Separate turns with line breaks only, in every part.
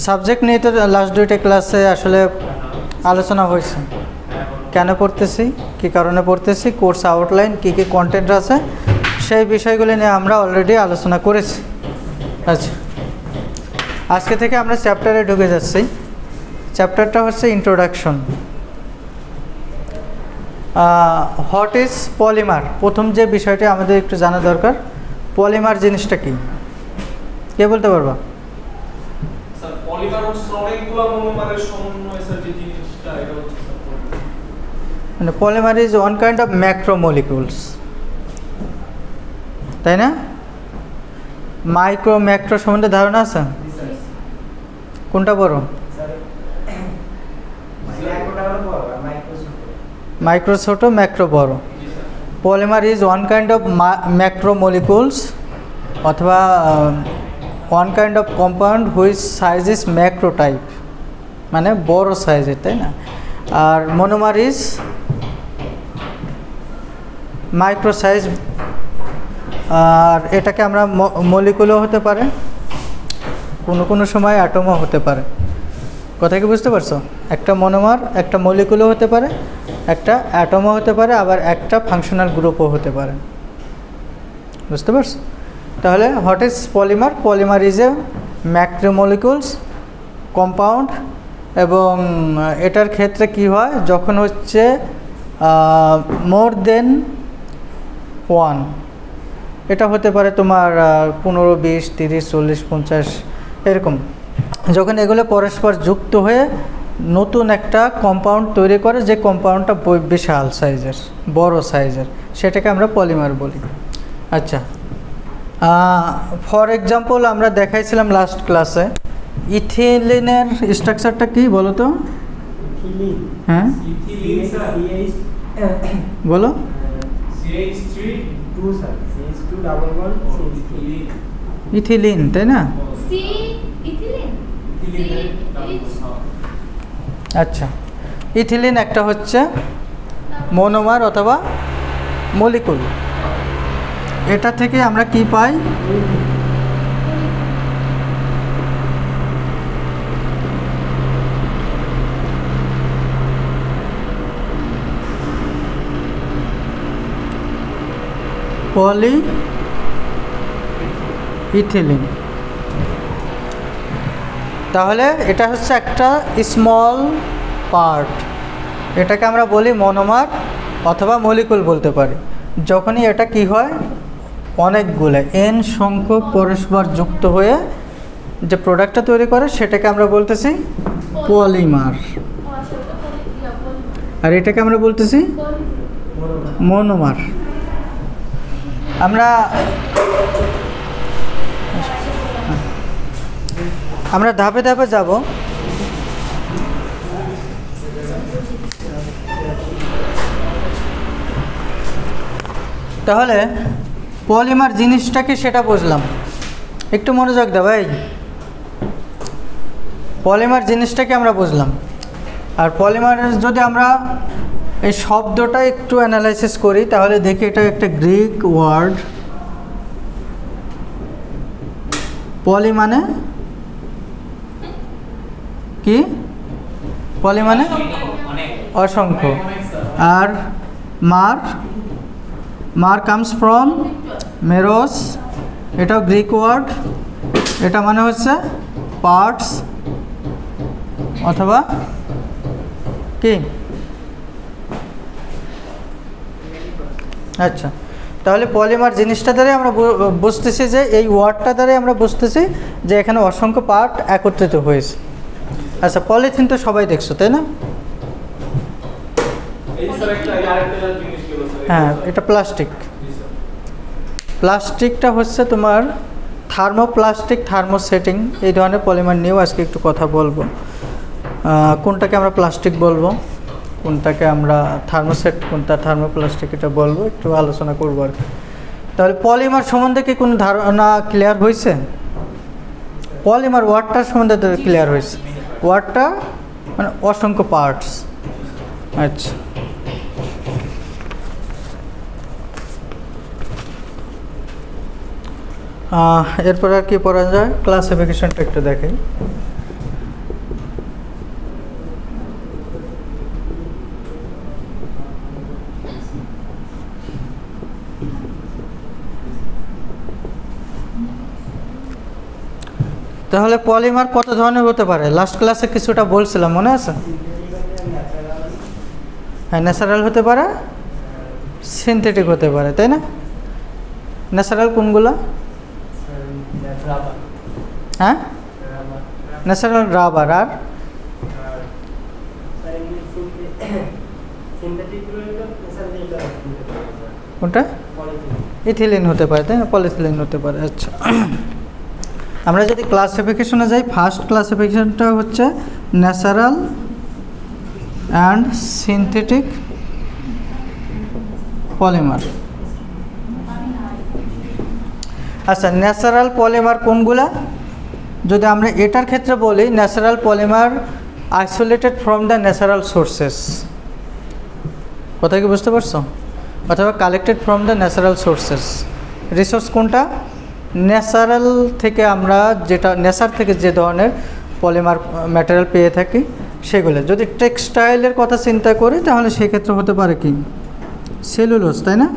Subject নিয়ে তো last দুইটা ক্লাসে আসলে আলোচনা হয়েছে, কেন পড়তেছি, কী কারণে পড়তেছি, কোর্স আউটলাইন, কী কী কন্টেন্ট আছে, সেই বিষয়গুলি নিয়ে আমরা অলরেডি আলোচনা করেছি। আচ্ছা, আজকে থেকে আমরা চ্যাপ্টারে ঢুকে যাচ্ছি। চ্যাপ্টারটা হচ্ছে ইন্ট্রোডাকশন। What is polymer? প্রথম যে বিষয়টি আমাদের একটু জানা দরকার, পলিমার জিনিসটা কি, কে বলতে পারবা? মানে polymer is one kind of macromolecules, তাই না? মাইক্রো ম্যাক্রো সম্বন্ধে ধারণা আছে? কোনটা বড়? মাইক্রো ছোট, ম্যাক্রো বড়। Polymer is one kind of macromolecules অথবা one kind of compound which size is macro type, মানে বড় সাইজের, তাই না? আর মনোমার ইজ মাইক্রো সাইজ, আর এটাকে আমরা মলিকুলও হতে পারে, কোনো সময় অ্যাটমও হতে পারে। কথা কি বুঝতে পারছো? একটা মনোমার একটা মলিকুলও হতে পারে, একটা অ্যাটমও হতে পারে, আবার একটা ফাংশনাল গ্রুপও হতে পারে। বুঝতে পারছো? তাহলে what is polymer? Polymer is a macromolecules compound, এবং এটার ক্ষেত্রে কি হয়, যখন হচ্ছে মোর দেন ওয়ান, এটা হতে পারে তোমার 15, 20, 30, 40, 50 এরকম, যখন এগুলো পরস্পর যুক্ত হয়ে নতুন একটা কম্পাউন্ড তৈরি করে, যে কম্পাউন্ডটা বিশাল সাইজের, বড় সাইজের, সেটাকে আমরা পলিমার বলি। আচ্ছা, ফর এক্সাম্পল আমরা দেখাইছিলাম লাস্ট ক্লাসে ইথিলিনের স্ট্রাকচারটা কি বলো তো? হ্যাঁ বলো। ইথিলিন, তাই না? আচ্ছা, ইথিলিন একটা হচ্ছে মনোমার অথবা মলিকুল। এটা থেকে আমরা কি পাই? পলি ইথিলিন। তাহলে এটা হচ্ছে একটা স্মল পার্ট, এটাকে আমরা বলি মনোমার অথবা মলিকুল বলতে পারি। যখনই এটা কি হয়, অনেকগুলো এন সংখ্যক পরস্পর যুক্ত হয়ে যে প্রোডাক্টটা তৈরি করে, সেটাকে আমরা বলতেছি পলিমার, আর এটাকে আমরা বলতেছি মনোমার। আমরা ধাপে ধাপে যাব। তাহলে পলিমার জিনিসটাকে সেটা বুঝলাম, একটু মনোযোগ দাও ভাই। পলিমার জিনিসটাকে আমরা বুঝলাম, আর পলিমার যদি আমরা এই শব্দটা একটু অ্যানালাইসিস করি, তাহলে দেখি এটা একটা গ্রিক ওয়ার্ড। পলি মানে কি? পলি মানে অসংখ্য, আর মার কামস ফ্রম মেরোস, এটাও গ্রিক ওয়ার্ড। এটা মানে হচ্ছে পার্টস অথবা কি? আচ্ছা, তাহলে পলিমার জিনিসটা দ্বারাই আমরা বুঝতেছি যে, এই ওয়ার্ডটা দ্বারাই আমরা বুঝতেছি যে এখানে অসংখ্য পার্ট একত্রিত হয়েছে। আচ্ছা, পলিথিন তো সবাই দেখছো, তাই না? হ্যাঁ, এটা প্লাস্টিক। প্লাস্টিকটা হচ্ছে তোমার থার্মোপ্লাস্টিক, থার্মোসেটিং, এই ধরনের পলিমার নিয়েও আজকে একটু কথা বলবো। কোনটাকে আমরা প্লাস্টিক বলবো, কোনটাকে আমরা থার্মোসেট, কোনটা থার্মোপ্লাস্টিক, এটা বলবো, একটু আলোচনা করবো আর কি। তাহলে পলিমার সম্বন্ধে কি কোনো ধারণা ক্লিয়ার হয়েছে? পলিমার ওয়ার্ডটার সম্বন্ধে ক্লিয়ার হয়েছে। ওয়ার্ডটা মানে অসংখ্য পার্টস। আচ্ছা, এরপর আর কি পড়া যায়, ক্লাসিফিকেশনটা একটু দেখাই। তাহলে পলিমার কত ধরনের হতে পারে? লাস্ট ক্লাসে কিছুটা বলছিলাম, মনে আছে? হ্যাঁ, ন্যাচারাল হতে পারে, সিনথেটিক হতে পারে, তাই না? ন্যাচারাল কোনগুলো? হ্যাঁ, ন্যাচারাল রাবার। আর কোনটা? ইথিলিন হতে পারে, তাই না? পলিথিলিন হতে পারে। আচ্ছা, আমরা যদি ক্লাসিফিকেশনে যাই, ফার্স্ট ক্লাসিফিকেশনটা হচ্ছে ন্যাচারাল অ্যান্ড সিনথেটিক পলিমার। আচ্ছা, ন্যাচারাল পলিমার কোনগুলা? যদি আমরা এটার ক্ষেত্রে বলি, natural polymer isolated from the natural sources. কথা কি বুঝতে পারছো? অথবা collected from the natural sources. Resource কোনটা? ন্যাচারাল থেকে আমরা যেটা, নেচার থেকে যে ধরনের পলিমার ম্যাটেরিয়াল পেয়ে থাকি সেগুলো। যদি টেক্সটাইলের কথা চিন্তা করি তাহলে সেক্ষেত্রে হতে পারে কি? সেলুলোজ, তাই না?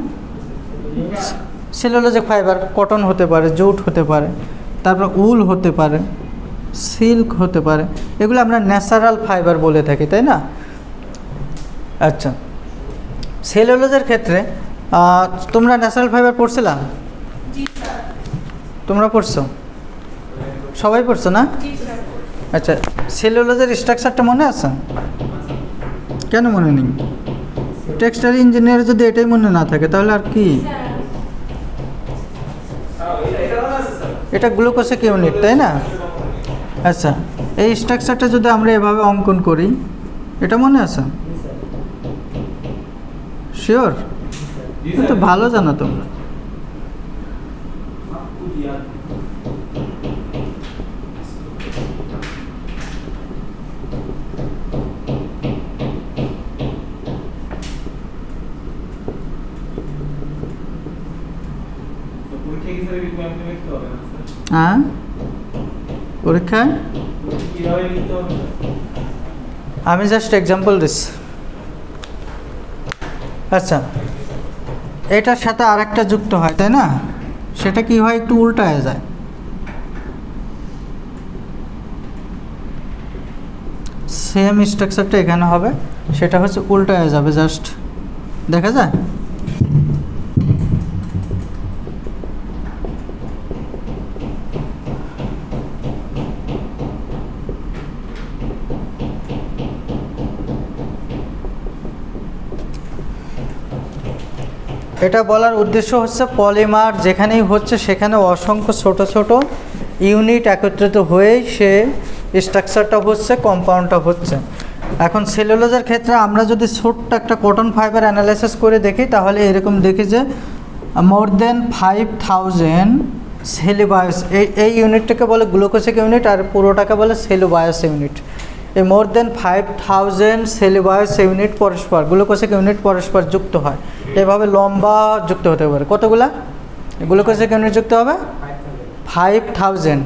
সেলুলোজিক ফাইবার, কটন হতে পারে, জুট হতে পারে, তারপর উল হতে পারে, সিল্ক হতে পারে। এগুলো আমরা ন্যাচারাল ফাইবার বলে থাকি, তাই না? আচ্ছা, সেলুলোজের ক্ষেত্রে তোমরা ন্যাচারাল ফাইবার পড়ছিলা? তোমরা পড়ছো? সবাই পড়ছো না? আচ্ছা, সেলুলোজের স্ট্রাকচারটা মনে আছে? কেন মনে নেই? টেক্সটাইল ইঞ্জিনিয়ার যদি এটাই মনে না থাকে তাহলে আর কি? এটা গ্লুকোজিক ইউনিট, তাই না? আচ্ছা, এই স্ট্রাকচারটা যদি আমরা এভাবে অঙ্কন করি, এটা মনে আছে? শিওর? তো ভালো জানো তোমরা। হ্যাঁ, পরীক্ষায় আমি জাস্ট এক্সাম্পল দিচ্ছি। আচ্ছা, এটার সাথে আরেকটা যুক্ত হয়, তাই না? সেটা কি হয়? একটু উল্টায় যায়। সেম স্ট্রাকচারটা এখানে হবে, সেটা হচ্ছে উল্টায় যাবে, জাস্ট দেখা যায়। এটা বলার উদ্দেশ্য হচ্ছে পলিমার যেখানেই হচ্ছে সেখানে অসংখ্য ছোট ছোট ইউনিট একত্রিত হয়েই সে স্ট্রাকচারটা হচ্ছে, কম্পাউন্ডটা হচ্ছে। এখন সেলুলোজের ক্ষেত্রে আমরা যদি ছোট্ট একটা কটন ফাইবার অ্যানালাইসিস করে দেখি তাহলে এরকম দেখি যে মোর দেন 5000 সেলুবায়োস, এই ইউনিটটাকে বলে গ্লুকোজিক ইউনিট, আর পুরোটাকে বলে সেলুবায়োস ইউনিট। এই মোর দেন 5000 সেলুবায়োস ইউনিট পরস্পর, গ্লুকোজিক ইউনিট পরস্পর যুক্ত হয়। এভাবে লম্বা যুক্ত হতে পারে। কতগুলা গ্লুকোজিক ইউনিট যুক্ত হবে? 5000।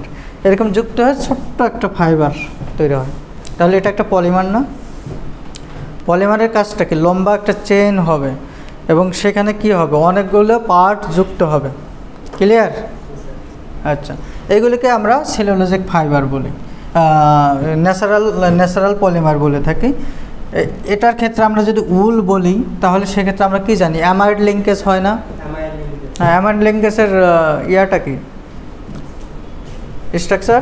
এরকম যুক্ত হয়ে ছোট্ট একটা ফাইবার তৈরি হয়। তাহলে এটা একটা পলিমার না? পলিমারের কাজটা কি? লম্বা একটা চেইন হবে এবং সেখানে কি হবে? অনেকগুলো পার্ট যুক্ত হবে। ক্লিয়ার? আচ্ছা, এইগুলিকে আমরা সেলুলোজিক ফাইবার বলি, ন্যাচারাল পলিমার বলে থাকি। এটার ক্ষেত্রে আমরা যদি উল বলি তাহলে সেক্ষেত্রে আমরা কি জানি? অ্যামাইড লিঙ্কেজ হয় না? হ্যাঁ, অ্যামাইড লিঙ্কেজের ইয়াটা কি? স্ট্রাকচার।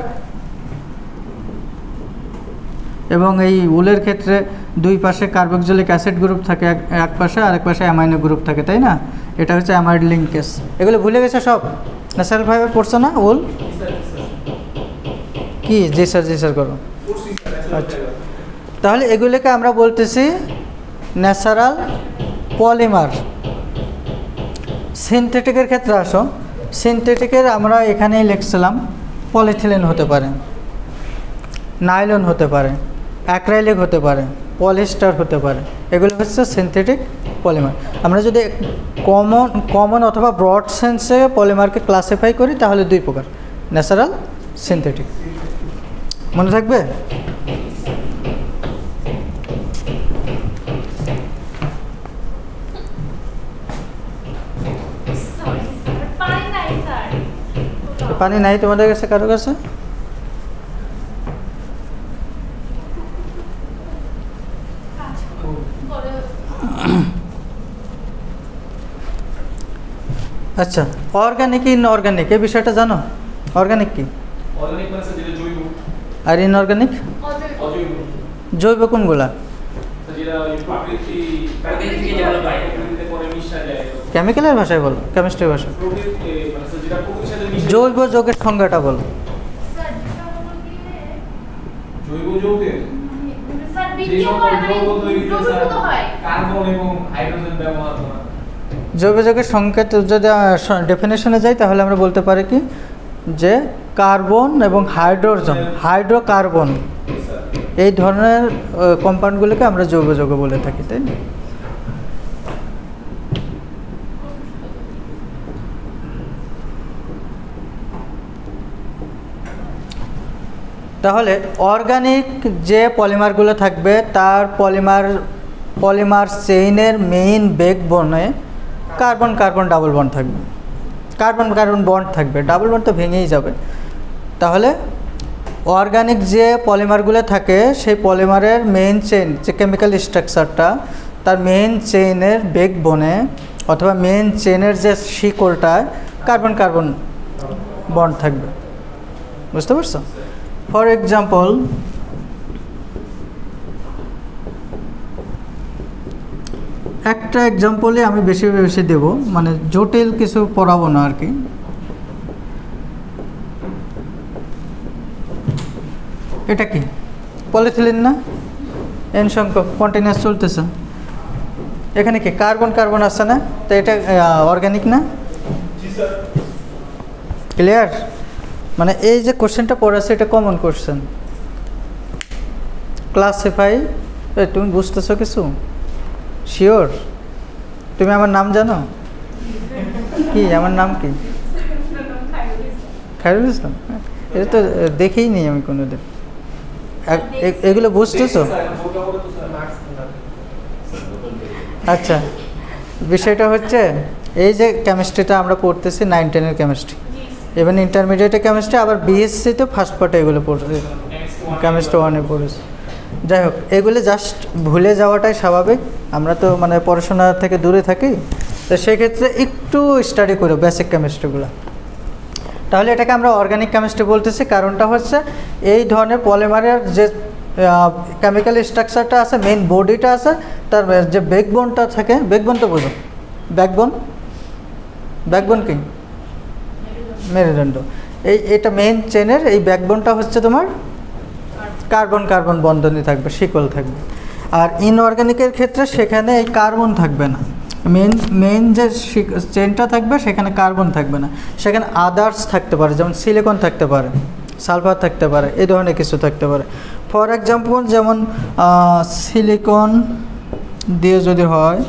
এবং এই উলের ক্ষেত্রে দুই পাশে কার্বক্সিলিক অ্যাসিড গ্রুপ থাকে, এক পাশে, আরেক পাশে অ্যামাইনো গ্রুপ থাকে, তাই না? এটা হচ্ছে অ্যামাইড লিঙ্কেজ। এগুলো ভুলে গেছে সব? ন্যাচারাল ফাইবার পড়ছো না? উল কি? জি স্যার, জি স্যার করো। আচ্ছা, তাহলে এগুলিকে আমরা বলতেছি ন্যাচারাল পলিমার। সিনথেটিকের ক্ষেত্রে আসো। সিনথেটিকের আমরা এখানেই লিখছিলাম পলিথিলিন হতে পারে, নাইলন হতে পারে, অ্যাক্রাইলিক হতে পারে, পলিস্টার হতে পারে। এগুলো হচ্ছে সিনথেটিক পলিমার। আমরা যদি কমন অথবা ব্রড সেন্সে পলিমারকে ক্লাসিফাই করি তাহলে দুই প্রকার, ন্যাচারাল, সিনথেটিক। মনে থাকবে? পানি নাই তোমাদের কাছে? কারো কাছে? আচ্ছা, অর্গানিক ইনঅর্গানিক এই বিষয়টা জানো? অর্গানিক কি?
অর্গানিক মানে স্যার যেটা জৈব।
আর ইনঅর্গানিক?
অজৈব।
জৈব কোনগুলা?
স্যার যেটা প্রাকৃতিক যেগুলো পাই প্রকৃতিতে পরে মিশা যায়।
কেমিক্যালের ভাষায় বলো, কেমিস্ট্রির ভাষায়।
প্রকৃতি মানে স্যার যেটা প্রকৃতির সাথে মিশে।
জৈব যৌগের সংজ্ঞাটা বলো।
জৈব যৌগের
স্যার বিক্রিয়া করে দ্রবীভূত হয়
কার্বন এবং হাইড্রোজেন ব্যবহার করা।
জৈব যৌগের সংকেত যদি ডেফিনেশনে যাই তাহলে আমরা বলতে পারি কি যে কার্বন এবং হাইড্রোজেন, হাইড্রোকার্বন এই ধরনের কম্পাউন্ডগুলোকে আমরা জৈব যৌগ বলে থাকি, তাই না? তাহলে অর্গানিক যে পলিমারগুলো থাকবে তার পলিমার চেইনের মেইন ব্যাকবোনে কার্বন কার্বন ডাবল বন্ড থাকবে, কার্বন কার্বন বন্ড থাকবে, ডাবল বন্ড তো ভেঙেই যাবে। তাহলে অর্গানিক যে পলিমারগুলো থাকে সেই পলিমারের মেইন চেইন যে কেমিক্যাল স্ট্রাকচারটা তার মেইন চেইনের ব্যাকবোনে অথবা মেইন চেইনের যে শিকলটায় কার্বন কার্বন বন্ড থাকবে। বুঝতে পারছো? ফর এক্সাম্পল, একটা এক্সাম্পলে আমি বেশি বেশি দেব, মানে জটিল কিছু পড়াবো না আর কি। এটা কি পলিথিলিন না? এন সংখ্যক কন্টিনিউয়াস চলতেছে, এখানে কি কার্বন কার্বন আছে না? তো এটা অর্গানিক না? ক্লিয়ার? মানে এই যে কোশ্চেনটা পড়াছে এটা কমন কোশ্চেন। ক্লাসিফাই, তুমি বুঝতেছো কিছু? শিওর? তুমি আমার নাম জানো কি? আমার নাম কি? খায়রুল ইসলাম। এটা তো দেখেই নেই আমি কোনোদিন। এগুলো বুঝতেছো? আচ্ছা, বিষয়টা হচ্ছে এই যে কেমিস্ট্রিটা আমরা পড়তেছি 9-10-এর কেমিস্ট্রি, ইভেন ইন্টারমিডিয়েটের কেমিস্ট্রি, আবার বিএসসিতে ফার্স্ট পার্টে এগুলো পড়ছে, কেমিস্ট্রি 1-এ পড়েছে। যাই হোক, এগুলো জাস্ট ভুলে যাওয়াটাই স্বাভাবিক, আমরা তো মানে পড়াশোনা থেকে দূরে থাকি, তো সেক্ষেত্রে একটু স্টাডি করো বেসিক কেমিস্ট্রিগুলো। তাহলে এটাকে আমরা অর্গানিক কেমিস্ট্রি বলতেছি, কারণটা হচ্ছে এই ধরনের পলিমারের যে কেমিক্যাল স্ট্রাকচারটা আছে, মেইন বডিটা আছে, তার যে ব্যাকবোনটা থাকে, ব্যাকবোন তো বোঝো, ব্যাকবোন কি? মেরুদণ্ড। এটা মেইন চেনের এই ব্যাকবোনটা হচ্ছে তোমার কার্বন কার্বন বন্ধনী থাকবে, শিকল থাকবে। আর ইনঅর্গানিকের ক্ষেত্রে সেখানে এই কার্বন থাকবে না, মেইন যে চেনটা থাকবে সেখানে কার্বন থাকবে না, সেখানে আদার্স থাকতে পারে, যেমন সিলিকন থাকতে পারে, সালফার থাকতে পারে, এই ধরনের কিছু থাকতে পারে। ফর এক্সাম্পল, যেমন সিলিকন দিয়ে যদি হয়,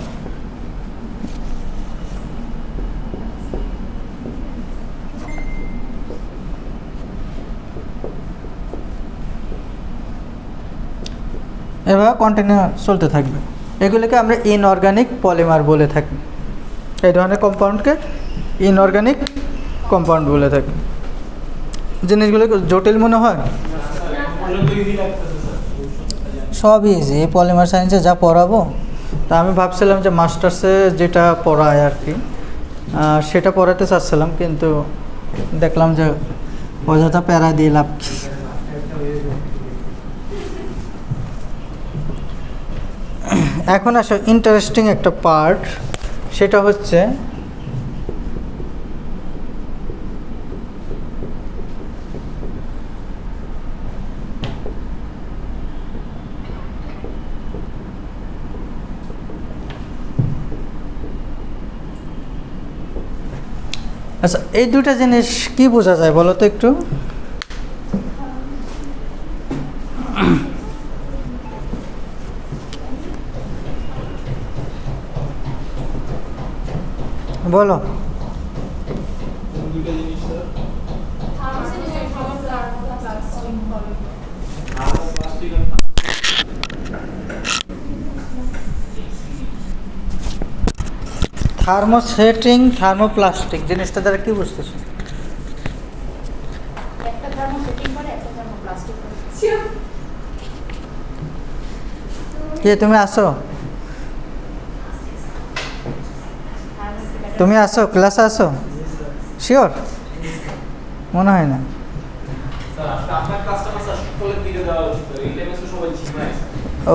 এভাবে কন্টিনিউ চলতে থাকবে। এগুলোকে আমরা ইনঅর্গানিক পলিমার বলে থাকি, এই ধরনের কম্পাউন্ডকে ইনঅর্গানিক কম্পাউন্ড বলে থাকি। জিনিসগুলো জটিল মনে হয়? সব ইজি, এই পলিমার সায়েন্সে যা পড়াবো, তা আমি ভাবছিলাম যে মাস্টার্সে যেটা পড়ায় আর কি সেটা পড়াতে চাচ্ছিলাম, কিন্তু দেখলাম যে অযথা প্যারা দিয়ে লাভ কি। এখন আসো ইন্টারেস্টিং একটা পার্ট, সেটা হচ্ছে আচ্ছা, এই দুটা জিনিস কি বোঝা যায় বলো তো একটু? বলো। থার্মোসেটিং, থার্মোপ্লাস্টিক জিনিসটা দ্বারা কি বুঝতেছো?
একটা থার্মোসেটিং করে, একটা থার্মোপ্লাস্টিক করে।
কে তুমি আসো? তুমি আসো, ক্লাসে আসো? শিওর? মনে হয় না।
স্যার আজকে আপনার ক্লাসটা না স্যার সকলের দিকে দেওয়া উচিত। এই টাইমে তো সবাই ঝিমায়।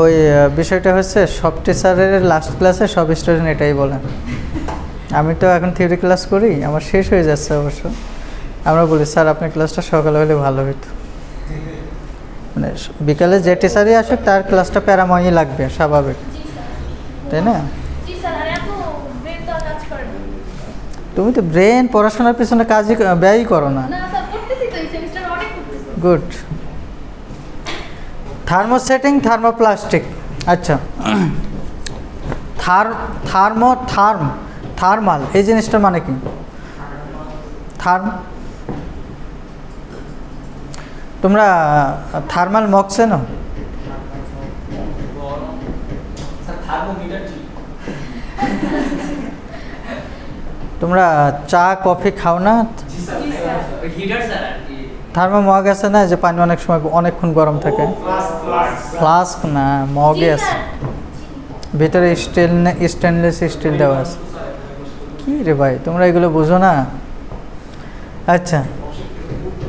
ওই বিষয়টা হচ্ছে সব টিচারের লাস্ট ক্লাসে সব স্টুডেন্ট এটাই বলে। আমি তো এখন থিওরি ক্লাস করি, আমার শেষ হয়ে যাচ্ছে অবশ্য। আমরা বলি স্যার আপনার ক্লাসটা সকালে হলে ভালো হতো। মানে বিকালে যে টিচারই আসুক তার ক্লাসটা প্যারাময়ই লাগবে, স্বাভাবিক,
জি স্যার।
তাই না?
জি স্যার, আর এত ব্রেন তো আর কাজ করে না।
তুমি তো ব্রেন পড়াশোনার পিছনে কাজই ব্যয়ই করো না।
না স্যার, করতেছি তো, এই সেমিস্টারে অনেক করতেছি।
গুড। Thermosetting, thermoplastic. আচ্ছা, থার্মাল এই জিনিসটার মানে কি? তোমরা থার্মাল মগ চেনো?
স্যার থার্মোমিটার কি?
তোমরা চা কফি খাও না?
জি স্যার। হিটার স্যার আর কি।
থার্মো মগ আছে না, যে পানি অনেক সময় অনেকক্ষণ গরম থাকে? ফ্লাস্ক না, মগে আছে, ভিতরে স্টেনলেস স্টিল দেওয়া আছে। কি রে ভাই, তোমরা এগুলো বুঝো না? আচ্ছা,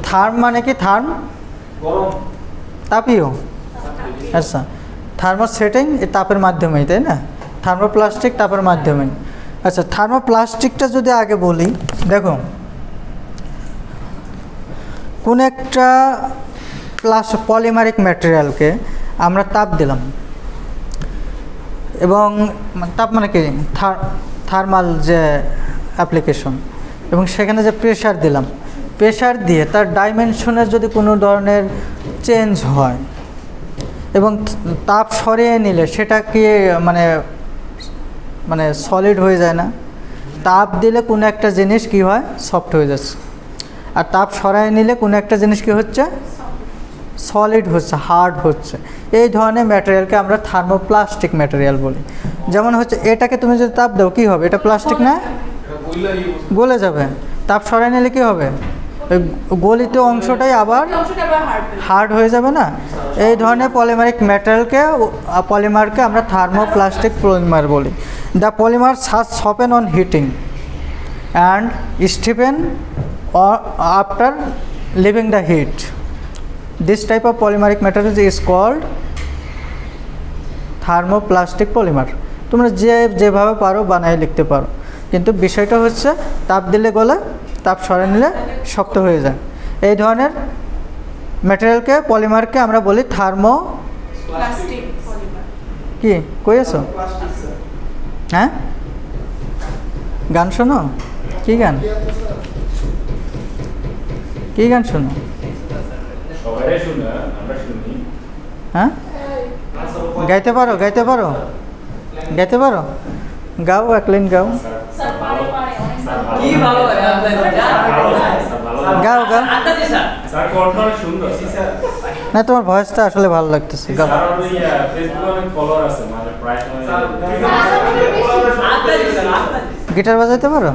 থার্ম মানে কি?
গরম
তাপীয়। আচ্ছা, থার্মোসেটিং এই তাপের মাধ্যমেই, তাই না? থার্মোপ্লাস্টিক তাপের মাধ্যমেই। আচ্ছা, থার্মোপ্লাস্টিকটা যদি আগে বলি, দেখো কোন একটা পলিমারিক ম্যাটেরিয়ালকে আমরা তাপ দিলাম, এবং তাপ মানে কি? থার্মাল যে অ্যাপ্লিকেশন, এবং সেখানে যে প্রেশার দিলাম, প্রেশার দিয়ে তার ডাইমেনশনের যদি কোনো ধরনের চেঞ্জ হয় এবং তাপ সরিয়ে নিলে সেটা কি মানে মানে সলিড হয়ে যায় না? তাপ দিলে কোনো একটা জিনিস কি হয়? সফট হয়ে যাচ্ছে। আর তাপ সরাই নিলে কোনো একটা জিনিস কি হচ্ছে? সলিড হচ্ছে, হার্ড হচ্ছে। এই ধরনের ম্যাটেরিয়ালকে আমরা থার্মোপ্লাস্টিক ম্যাটেরিয়াল বলি। যেমন হচ্ছে এটাকে তুমি যদি তাপ দাও, কী হবে? এটা প্লাস্টিক না? গলে যাবে। তাপ সরাই নিলে কী হবে? ওই গলিত অংশটাই আবার হার্ড হয়ে যাবে না? এই ধরনের পলিমারকে আমরা থার্মোপ্লাস্টিক পলিমার বলি। The polymer soften on heating and stiffen after leaving the heat. This type of polymeric material is called thermoplastic polymer. তোমরা যেভাবে পারো বানাই লিখতে পারো, কিন্তু বিষয়টা হচ্ছে তাপ দিলে গলে, তাপ সরে নিলে শক্ত হয়ে যায়। এই ধরনের ম্যাটেরিয়ালকে, পলিমারকে আমরা বলি
প্লাস্টিক পলিমার।
কি কইছো? হ্যাঁ, গান শোনো? কি গান? কি গান শোনো?
সবাই শুনে, আমরা শুনি।
হ্যাঁ, গাইতে পারো? গাইতে পারো? গাইতে পারো? গাও, এক লাইন গাও।
স্যার পারে অনেক ভালো।
কি ভালো হয় আপনাদের?
গাও গাও।
আন্দাজি স্যার।
স্যার কন্ট্রোল সুন্দর স্যার।
না, তোমার ভয়েসটা আসলে ভালো লাগতেছে, গাও।
স্যার ওই ফেসবুকে অনেক ফলোয়ার আছে, মানে প্রায় সময়
আন্দাজি স্যার, আন্দাজি।
গিটার বাজাইতে পারো?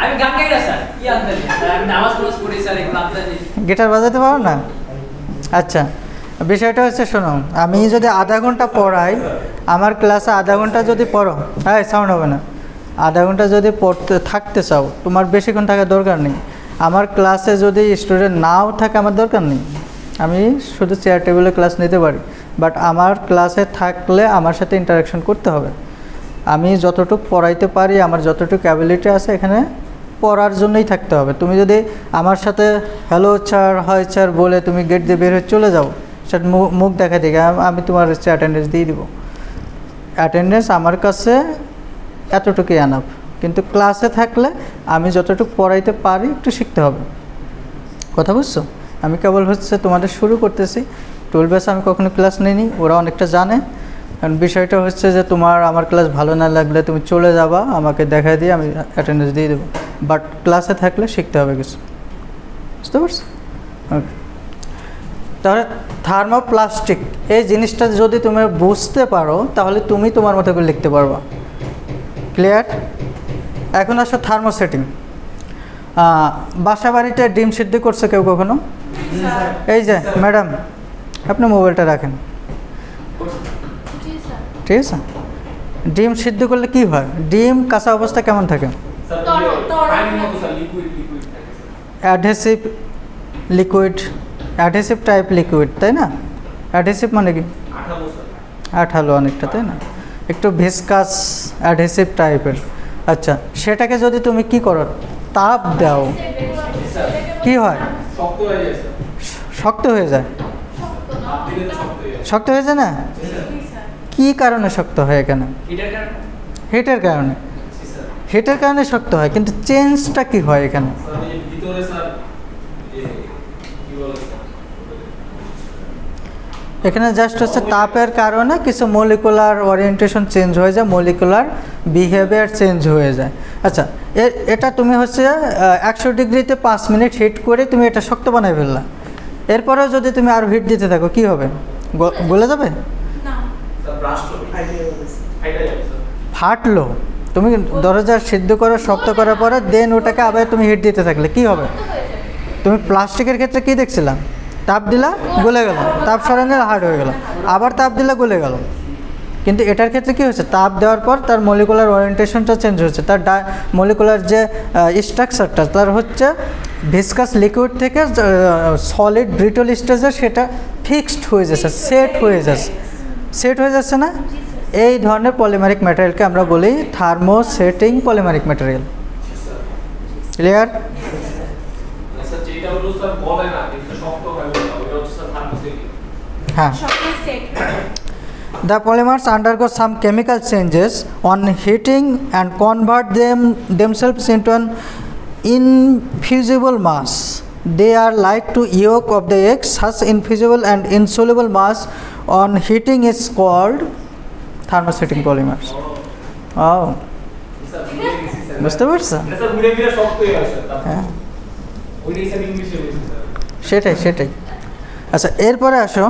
আমি গান গাই না স্যার। কি আন্দাজি? আমি নামাজ পড়ি স্যার, এগুলো আন্দাজি।
গিটার বাজাতে পারো না? আচ্ছা, বিষয়টা হচ্ছে শোনো, আমি যদি আধা ঘন্টা পড়াই, আমার ক্লাসে আধা ঘন্টা যদি পড়ো, হ্যাঁ সাউন্ড হবে না, আধা ঘন্টা যদি পড়তে থাকতে চাও, তোমার বেশিক্ষণ থাকার দরকার নেই। আমার ক্লাসে যদি স্টুডেন্ট নাও থাকে, আমার দরকার নেই, আমি শুধু চেয়ার টেবিলে ক্লাস নিতে পারি। বাট আমার ক্লাসে থাকলে আমার সাথে ইন্টারাকশন করতে হবে। আমি যতটুকু পড়াইতে পারি, আমার যতটুকু অ্যাবিলিটি আছে, এখানে পড়ার জন্যই থাকতে হবে। তুমি যদি আমার সাথে হ্যালো স্যার, হয় স্যার বলে তুমি গেট দিয়ে বের হয়ে চলে যাও, সেটা মুখ দেখা দেখে আমি তোমার হচ্ছে অ্যাটেন্ডেন্স দিয়ে দিব। অ্যাটেন্ডেন্স আমার কাছে এতটুকুই আনাফ। কিন্তু ক্লাসে থাকলে আমি যতটুকু পড়াইতে পারি একটু শিখতে হবে। কথা বুঝছো? আমি কেবল হচ্ছে তোমাদের শুরু করতেছি। 12 ব্যাচে আমি কখনো ক্লাস নিইনি, ওরা অনেকটা জানে। কারণ বিষয়টা হচ্ছে যে তোমার আমার ক্লাস ভালো না লাগলে তুমি চলে যাবা, আমাকে দেখাই দিয়ে আমি অ্যাটেন্ডেন্স দিয়ে দেবো। বাট ক্লাসে থাকলে শিখতে হবে কিছু, বুঝতে পারছো? ওকে, তাহলে থার্মোপ্লাস্টিক এই জিনিসটা যদি তুমি বুঝতে পারো, তাহলে তুমি তোমার মতো করে লিখতে পারবা। ক্লিয়ার? এখন আসো থার্মোসেটিং। বাসা বাড়িতে ডিম সিদ্ধ করছে কেউ কখনো? এই যে ম্যাডাম, আপনি মোবাইলটা রাখেন,
জি স্যার।
ঠিক আছে? ডিম সিদ্ধ করলে কি হয়? ডিম কাঁচা অবস্থা কেমন থাকে?
স্যার পানির মতো স্যার লিকুইড থাকে sir.
Adhesive liquid, adhesive type liquid, তাই না? অ্যাডহেসিভ মানে কি?
আঠালো স্যার।
আঠালো অনেকটা, তাই না? একটু ভিসকাস অ্যাডহেসিভ টাইপের। আচ্ছা, সেটাকে যদি তুমি কি করো, তাপ দাও, কি হয়?
শক্ত হয়ে যায় স্যার।
শক্ত হয়ে যায়।
হাত দিলে তো শক্ত হয়ে যায়।
শক্ত হয়ে যায় না? কি কারণে শক্ত হয় এখানে?
হিটার কারণে।
হিটের কারণে।
জি স্যার।
হিটের কারণে শক্ত হয়, কিন্তু চেঞ্জটা কি হয় এখানে?
স্যার এই ভিতরে স্যার কি বলে স্যার?
এখানে জাস্ট হচ্ছে তাপের কারণে কিছু মলিকুলার ওরিয়েন্টেশন চেঞ্জ হয়ে যায়, মলিকুলার বিহেভিয়ার চেঞ্জ হয়ে যায়। আচ্ছা, এটা তুমি হচ্ছে 100 ডিগ্রিতে 5 মিনিট হিট করে তুমি এটা শক্ত বানাই ফেললা। এরপরেও যদি তুমি আরও হিট দিতে থাকো, কি হবে? গলে যাবে?
না
স্যার ব্রাস্ট হবে। ফাইটা যাবে স্যার।
ফাটলো। তুমি দরজা সিদ্ধ করে শক্ত করার পরে দেন ওটাকে আবার তুমি হিট দিতে থাকলে কি হবে?
তো হয়ে যাবে।
তুমি প্লাস্টিকের ক্ষেত্রে কি দেখছিলাম? তাপ দিলা গলে গেল, তাপ সরানো হার্ড হয়ে গেল, আবার তাপ দিলে গলে গেল। কিন্তু এটার ক্ষেত্রে কী হচ্ছে? তাপ দেওয়ার পর তার মলিকুলার ওরিয়েন্টেশনটা চেঞ্জ হচ্ছে, তার মলিকুলার যে স্ট্রাকচারটা তার হচ্ছে ভিসকাস লিকুইড থেকে সলিড ব্রিটল স্টেজে সেটা ফিক্সড হয়ে যাচ্ছে, সেট হয়ে যাচ্ছে না? এই ধরনের পলিমারিক ম্যাটেরিয়ালকে আমরা বলি thermosetting polymeric material. Clear?
Sir যেটা হলো স্যার বলে না কিন্তু শক্ত হয়ে গেল, ওটা হচ্ছে স্যার থার্মোসেটিং।
হ্যাঁ।
সবই set.
The polymers undergo some chemical changes on heating and convert themselves into an infusible mass. They are like to yolk of the egg. Such infusible and insoluble mass on heating is called thermosetting polymers. Oh,
sir বুঝে গেছি sir.
বুঝতে পারছো?
এটা sir ঘুরে ফিরে শক্ত হয়ে গেছে স্যার।
হ্যাঁ,
ওইটাই স্যার ইংলিশে বলছি স্যার।
সেটাই। আচ্ছা, এরপরে আসো,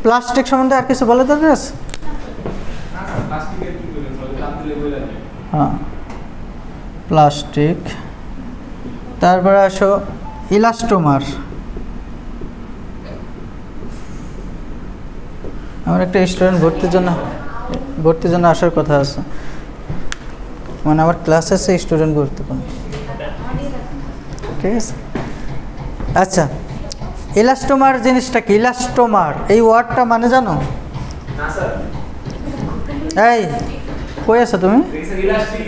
প্লাস্টিক সম্বন্ধে আর কিছু বলা দরকার আছে?
না স্যার প্লাস্টিকের কি বলেন স্যার? তাপ দিলে গলে যাবে।
হ্যাঁ, প্লাস্টিক। তারপরে আসো ইলাস্টোমার। আমার একটা স্টুডেন্ট ভর্তির জন্য আসার কথা আছে, মানে আমার ক্লাসে আছে স্টুডেন্ট গুরুত্বপূর্ণ, ঠিক আছে? আচ্ছা, ইলাস্টোমার জিনিসটা কি? ইলাস্টোমার এই ওয়ার্ডটা মানে জানো?
না স্যার।
এই কই আছো তুমি?
স্যার ইলাস্টিক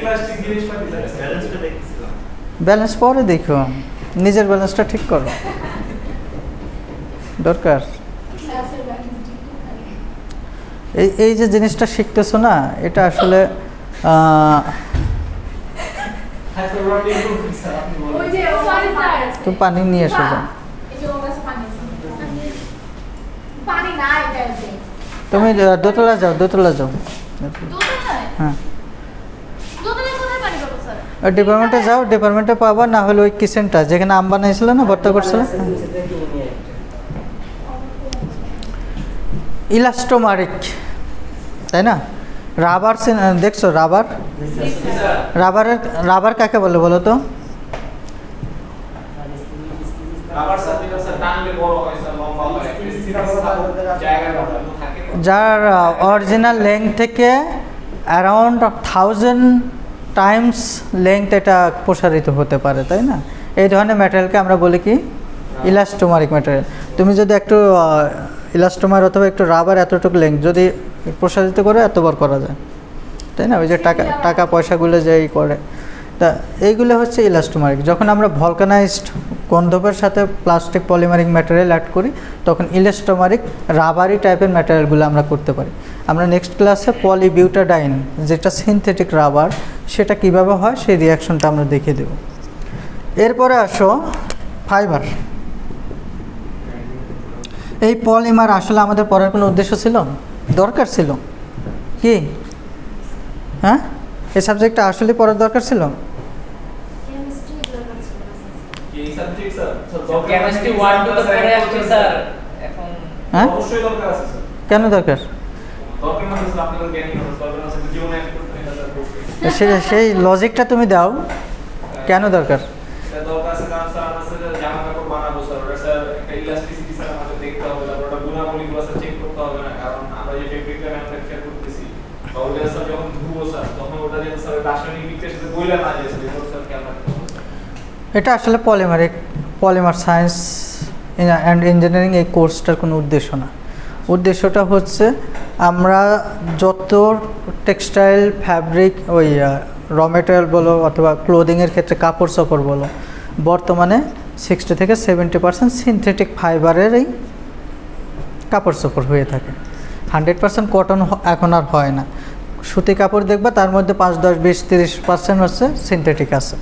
জিনিসপাতি স্যার ব্যালেন্সটা দেখতেছিলাম।
ব্যালেন্স পরে দেখো, নিজের ব্যালেন্সটা ঠিক করো, দরকার। এই যে জিনিসটা শিখতেছো না, এটা আসলে
হ্যাঁ স্যার ওরা টেক করুন স্যার আপনি বলেন।
ওই যে সরি স্যার।
তুমি পানি নিয়ে এসো যাও।
এই যে ওর কাছে পানি আছে। পানি না এটা আছে।
তুমি দোতলা যাও।
দোতলায়?
হ্যাঁ,
দোতলায় কোথায় পানি পাবো স্যার?
ডিপার্টমেন্টে যাও, ডিপার্টমেন্টে পাবা, না হলে ওই কিচেনটা যেখানে আম বানাইছিল না, ভর্তা করছিল। ইলাস্টোমারিক, তাই না? রাবার দেখছো? রাবার কাকে বলে বলো তো?
রাবার স্যার যেটা স্যার টানলে বড় হয় স্যার, লম্বা হয়, জায়গাটা থাকে না।
যার অরিজিনাল লেংথ থেকে অ্যারাউন্ড 1000 টাইমস লেংথ এটা প্রসারিত হতে পারে, তাই না? এই ধরনের ম্যাটেরিয়ালকে আমরা বলি কি? ইলাস্টোমারিক ম্যাটেরিয়াল। তুমি যদি একটু ইলাস্টোমার অথবা একটু রাবার এতটুকু লেংথ যদি প্রসারিত করে এতবার করা যায়, তাই না? ওই যে টাকা পয়সাগুলো যেই করে, তা এইগুলো হচ্ছে ইলাস্টোমারিক। যখন আমরা ভলকানাইজড গন্ধবের সাথে প্লাস্টিক পলিমারিক ম্যাটেরিয়াল অ্যাড করি তখন ইলাস্টোমারিক রাবারি টাইপের ম্যাটেরিয়ালগুলো আমরা করতে পারি। আমরা নেক্সট ক্লাসে পলিবিউটাডাইন যেটা সিনথেটিক রাবার সেটা কিভাবে হয় সেই রিয়াকশনটা আমরা দেখিয়ে দেব। এরপরে আসো ফাইবার। এই পলিমার আসলে আমাদের পড়ার কোনো উদ্দেশ্য ছিল? দরকার ছিল কি? হ্যাঁ, এই সাবজেক্টটা আসলে পড়ার দরকার ছিল?
এই সাবজেক্ট স্যার
কেমিস্ট্রি 1 2 তো পড়ে আসছে স্যার, এখন
হ্যাঁ,
অবশ্যই দরকার আছে স্যার।
কেন দরকার?
দরকার মানে স্যার আপনাদের জ্ঞানী হবে, দরকার আছে জীবনে এক করতে এটা স্যার।
সেই লজিকটা তুমি দাও, কেন দরকার?
এটা দরকার আছে কারণ স্যার আমরা স্যার জামা কাপড় বানাবো স্যার, ওটা স্যার একটা ইলাস্টিসিটি স্যার আমাদের দেখতে হবে, তারপর ওটা গুণাবলীগুলো স্যার চেক করতে হবে না, কারণ আমরা যে ফেব্রিকটা ম্যানুফ্যাকচার করতেছি ওটা স্যার যখন ধুবো স্যার তখন ওটা যে স্যার রাসায়নিক বিক্রিয়ার সাথে বইলা না যায় স্যার স্যার কেমন
এটা আসলে পলিমার সায়েন্স অ্যান্ড ইঞ্জিনিয়ারিং এই কোর্সটার কোনো উদ্দেশ্য না। উদ্দেশ্যটা হচ্ছে আমরা যত টেক্সটাইল ফ্যাব্রিক ওই র মেটেরিয়াল বলো অথবা ক্লোদিংয়ের ক্ষেত্রে কাপড় চোপড় বলো, বর্তমানে 60 থেকে 70% সিনথেটিক ফাইবারেরই কাপড় চোপড় হয়ে থাকে। 100% কটন এখন আর হয় না। সুতি কাপড় দেখবা তার মধ্যে 5, 10, 20, 30% হচ্ছে সিনথেটিক আছে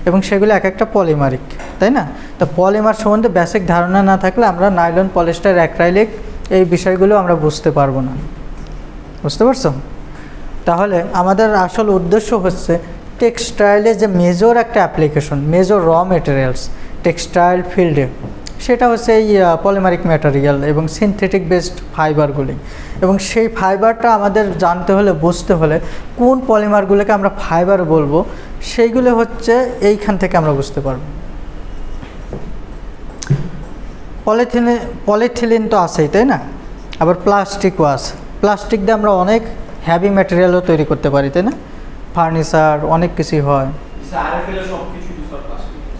এবং সেগুলো এক একটা পলিমারিক, তাই না? তো পলিমার সম্বন্ধে বেসিক ধারণা না থাকলে আমরা নাইলন, পলিস্টার, অ্যাক্রাইলিক এই বিষয়গুলো আমরা বুঝতে পারবো না। বুঝতে পারছো? তাহলে আমাদের আসল উদ্দেশ্য হচ্ছে টেক্সটাইলে যে মেজর একটা application, major raw materials textile ফিল্ডে, সেটা হচ্ছে এই পলিমারিক ম্যাটেরিয়াল এবং সিনথেটিক বেসড ফাইবারগুলি। এবং সেই ফাইবারটা আমাদের জানতে হলে, বুঝতে হলে কোন পলিমারগুলোকে আমরা ফাইবার বলবো, সেইগুলো হচ্ছে এইখান থেকে আমরা বুঝতে পারব। পলিথিলিন তো আছেই, তাই না? আবার প্লাস্টিকও আছে। প্লাস্টিক দিয়ে আমরা অনেক হ্যাভি ম্যাটেরিয়ালও তৈরি করতে পারি, তাই না? ফার্নিচার, অনেক কিছুই হয়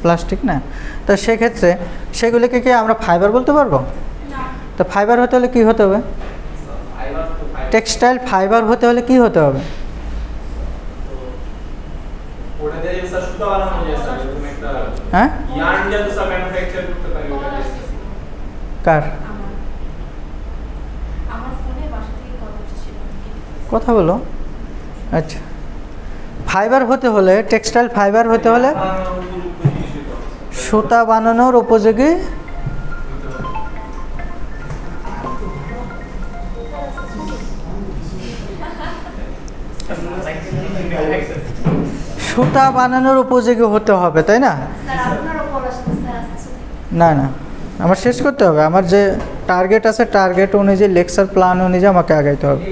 প্লাস্টিক, না? তো সেক্ষেত্রে সেগুলিকে কি আমরা ফাইবার বলতে পারবো? তো ফাইবার হতে হলে কী হতে হবে? টেক্সটাইল ফাইবার হতে হলে কি হতে হবে? হ্যাঁ, কার কথা বলো? আচ্ছা, ফাইবার হতে হলে, টেক্সটাইল ফাইবার হতে হলে সুতা বানানোর উপযোগী সুতা বানানোর উপযোগী হতে হবে, তাই না? না না, আমার শেষ করতে হবে। আমার যে টার্গেট আছে, টার্গেট অনুযায়ী, লেকচার প্ল্যান অনুযায়ী আমাকে আগাইতে হবে।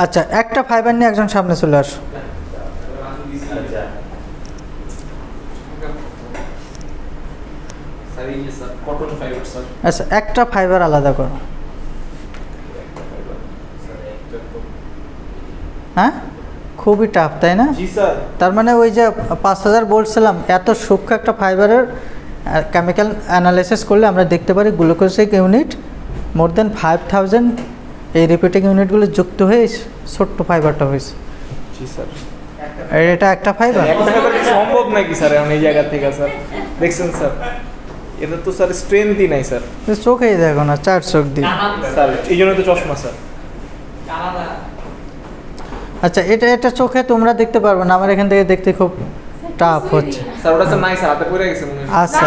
আচ্ছা, একটা ফাইবার নিয়ে একজন সামনে চলে আসো। আচ্ছা, একটা ফাইবার আলাদা করো। হ্যাঁ, খুবই টাফ, তাই না? তার মানে ওই যে 5000 বলছিলাম, এত সূক্ষ্ম একটা ফাইবারের কেমিক্যাল অ্যানালাইসিস করলে আমরা দেখতে পারি গ্লুকোজিক ইউনিট মোর দেন 5000 এই রিপিটিং ইউনিটগুলো যুক্ত হয়ে ছোট্ট ফাইবারটা হয়েছে। এটা একটা ফাইবার
সম্ভব নাকি স্যার এখন এই জায়গা থেকে? স্যার দেখছেন স্যার, এটা তো স্যার স্ট্রেংথই নাই স্যার।
চোখেই দেখো না, 4 চোখ দিয়ে
স্যার, এই জন্য তো চশমা স্যার।
আচ্ছা, এটা চোখে তোমরা দেখতে পারবে না, আমার এখান থেকে দেখতে খুব টাফ হচ্ছে।
স্যার ওটা স্যার নাই স্যার, হাতে পড়ে গেছে মনে হয়।
আচ্ছা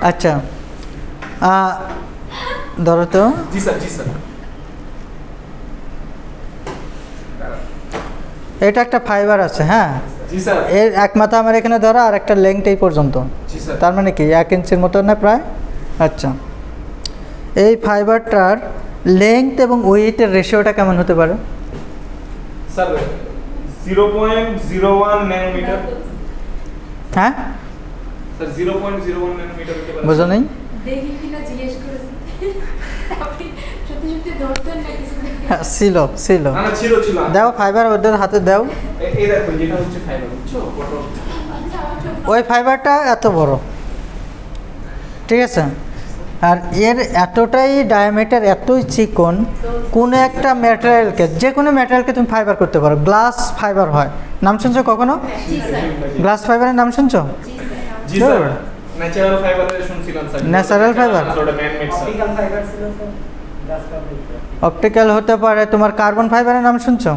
আচ্ছা, ধরো তো।
জি স্যার, জি স্যার।
এটা একটা ফাইবার আছে, হ্যাঁ
জি স্যার।
এর এক মাথা আমার এখানে ধরো, আর একটা লেংথ এই পর্যন্ত।
জি স্যার।
তার মানে কি 1 ইঞ্চির মতো না প্রায়? আচ্ছা, এই ফাইবারটার লেংথ এবং ওয়েটের রেশিওটা কেমন হতে পারে?
Sir 0.01 nanometre.
হ্যাঁ
স্যার 0.01 ন্যানোমিটার হতে পারে।
বুঝো নেই?
দেখি কিনা জিজ্ঞেস করেছি, আপনি সত্যি সত্যি ধরতেন না কিছু?
ছিল ছিল,
না ছিল ছিল।
দাও ফাইবার ওদের হাতে দাও।
এই দেখো, যেটা হচ্ছে ফাইবার, বুঝছো?
ওই ফাইবারটা এত বড়, ঠিক আছে? আর এর এতটাই ডায়ামিটার, এতই চিকন, কোনো একটা ম্যাটেরিয়ালকে, যে কোনো ম্যাটেরিয়ালকে তুমি ফাইবার করতে পারো। গ্লাস ফাইবার হয়, নাম শুনছো কখনো? গ্লাস ফাইবারের নাম শুনছো?
জি স্যার, ন্যাচারাল ফাইবারের শুনছিলাম স্যার।
ন্যাচারাল ফাইবার,
ওটা man made sir.
Optical fibre ছিল স্যার, গ্লাস ফাইবার।
অপটিক্যাল হতে পারে। তোমার কার্বন ফাইবারের নাম শুনছো?